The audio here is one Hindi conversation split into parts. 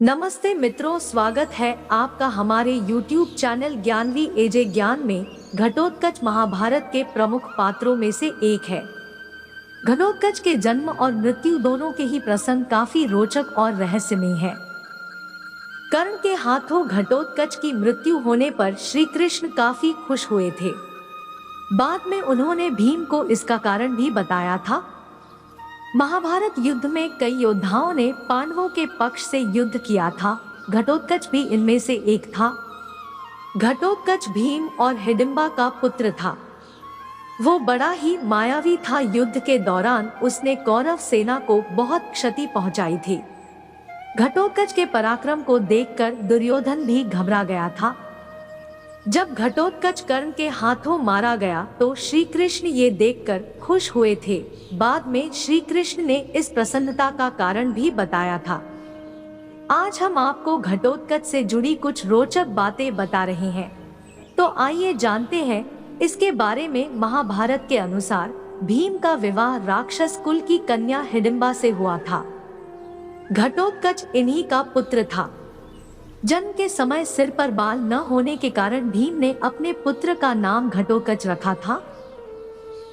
नमस्ते मित्रों, स्वागत है आपका हमारे YouTube चैनल ज्ञानवी एजे ज्ञान में। घटोत्कच महाभारत के प्रमुख पात्रों में से एक है। घटोत्कच के जन्म और मृत्यु दोनों के ही प्रसंग काफी रोचक और रहस्यमय है। कर्ण के हाथों घटोत्कच की मृत्यु होने पर श्री कृष्ण काफी खुश हुए थे। बाद में उन्होंने भीम को इसका कारण भी बताया था। महाभारत युद्ध में कई योद्धाओं ने पांडवों के पक्ष से युद्ध किया था। घटोत्कच भी इनमें से एक था। घटोत्कच भीम और हिडिंबा का पुत्र था। वो बड़ा ही मायावी था। युद्ध के दौरान उसने कौरव सेना को बहुत क्षति पहुंचाई थी। घटोत्कच के पराक्रम को देखकर दुर्योधन भी घबरा गया था। जब घटोत्कच कर्ण के हाथों मारा गया तो श्री कृष्ण ये देखकर खुश हुए थे। बाद में श्री कृष्ण ने इस प्रसन्नता का कारण भी बताया था। आज हम आपको घटोत्कच से जुड़ी कुछ रोचक बातें बता रहे हैं, तो आइए जानते हैं इसके बारे में। महाभारत के अनुसार भीम का विवाह राक्षस कुल की कन्या हिडिंबा से हुआ था। घटोत्कच इन्हीं का पुत्र था। जन्म के समय सिर पर बाल न होने के कारण भीम ने अपने पुत्र का नाम घटोत्कच रखा था।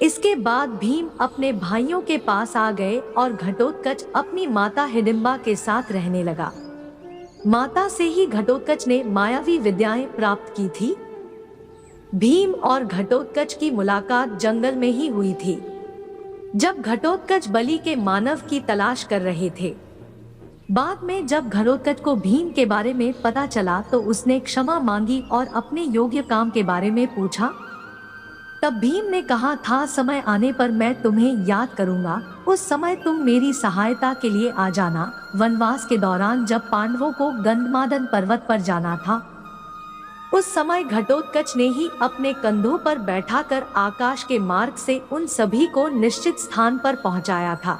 इसके बाद भीम अपने भाइयों के पास आ गए और घटोत्कच अपनी माता हिडिंबा के साथ रहने लगा। माता से ही घटोत्कच ने मायावी विद्याएं प्राप्त की थी। भीम और घटोत्कच की मुलाकात जंगल में ही हुई थी, जब घटोत्कच बलि के मानव की तलाश कर रहे थे। बाद में जब घटोत्कच को भीम के बारे में पता चला तो उसने क्षमा मांगी और अपने योग्य काम के बारे में पूछा। तब भीम ने कहा था, समय आने पर मैं तुम्हें याद करूंगा, उस समय तुम मेरी सहायता के लिए आ जाना। वनवास के दौरान जब पांडवों को गंधमादन पर्वत पर जाना था, उस समय घटोत्कच ने ही अपने कंधों पर बैठाकर आकाश के मार्ग से उन सभी को निश्चित स्थान पर पहुंचाया था।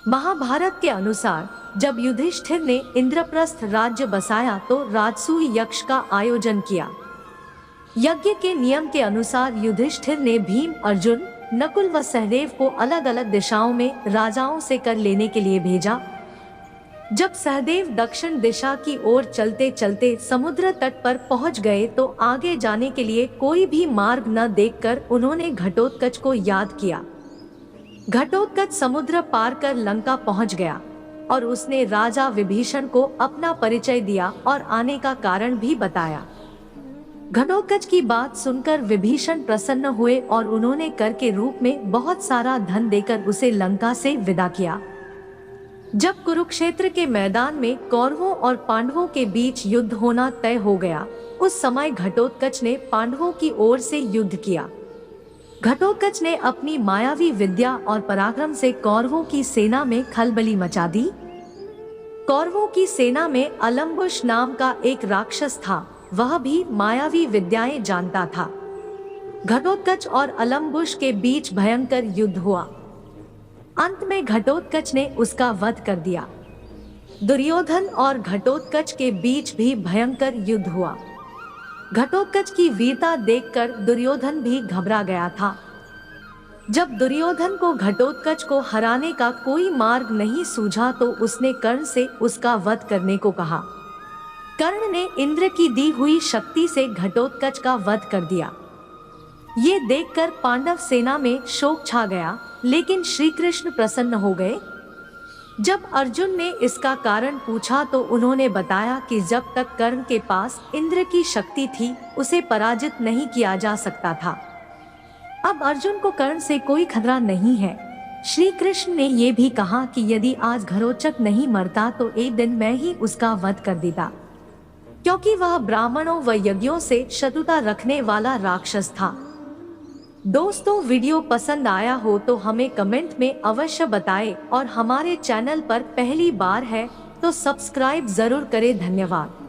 महाभारत के अनुसार जब युधिष्ठिर ने इंद्रप्रस्थ राज्य बसाया तो राजसूय यज्ञ का आयोजन किया। यज्ञ के नियम के अनुसार युधिष्ठिर ने भीम, अर्जुन, नकुल व सहदेव को अलग अलग दिशाओं में राजाओं से कर लेने के लिए भेजा। जब सहदेव दक्षिण दिशा की ओर चलते चलते समुद्र तट पर पहुंच गए तो आगे जाने के लिए कोई भी मार्ग न देखकर उन्होंने घटोत्कच को याद किया। घटोत्कच समुद्र पार कर लंका पहुंच गया और उसने राजा विभीषण को अपना परिचय दिया और आने का कारण भी बताया। घटोत्कच की बात सुनकर विभीषण प्रसन्न हुए और उन्होंने कर के रूप में बहुत सारा धन देकर उसे लंका से विदा किया। जब कुरुक्षेत्र के मैदान में कौरवों और पांडवों के बीच युद्ध होना तय हो गया, उस समय घटोत्कच ने पांडवों की ओर से युद्ध किया। घटोत्कच ने अपनी मायावी विद्या और पराक्रम से कौरवों की सेना में खलबली मचा दी। कौरवों की सेना में अलम्बुश नाम का एक राक्षस था, वह भी मायावी विद्याएं जानता था। घटोत्कच और अलम्बुश के बीच भयंकर युद्ध हुआ। अंत में घटोत्कच ने उसका वध कर दिया। दुर्योधन और घटोत्कच के बीच भी भयंकर युद्ध हुआ। घटोत्कच की वीरता देखकर दुर्योधन भी घबरा गया था। जब दुर्योधन को घटोत्कच को हराने का कोई मार्ग नहीं सूझा तो उसने कर्ण से उसका वध करने को कहा। कर्ण ने इंद्र की दी हुई शक्ति से घटोत्कच का वध कर दिया। ये देखकर पांडव सेना में शोक छा गया, लेकिन श्री कृष्ण प्रसन्न हो गए। जब अर्जुन ने इसका कारण पूछा तो उन्होंने बताया कि जब तक कर्ण के पास इंद्र की शक्ति थी उसे पराजित नहीं किया जा सकता था। अब अर्जुन को कर्ण से कोई खतरा नहीं है। श्री कृष्ण ने यह भी कहा कि यदि आज घटोत्कच नहीं मरता तो एक दिन मैं ही उसका वध कर देता, क्योंकि वह ब्राह्मणों व यज्ञों से शत्रुता रखने वाला राक्षस था। दोस्तों, वीडियो पसंद आया हो तो हमें कमेंट में अवश्य बताएं और हमारे चैनल पर पहली बार है तो सब्सक्राइब जरूर करें। धन्यवाद।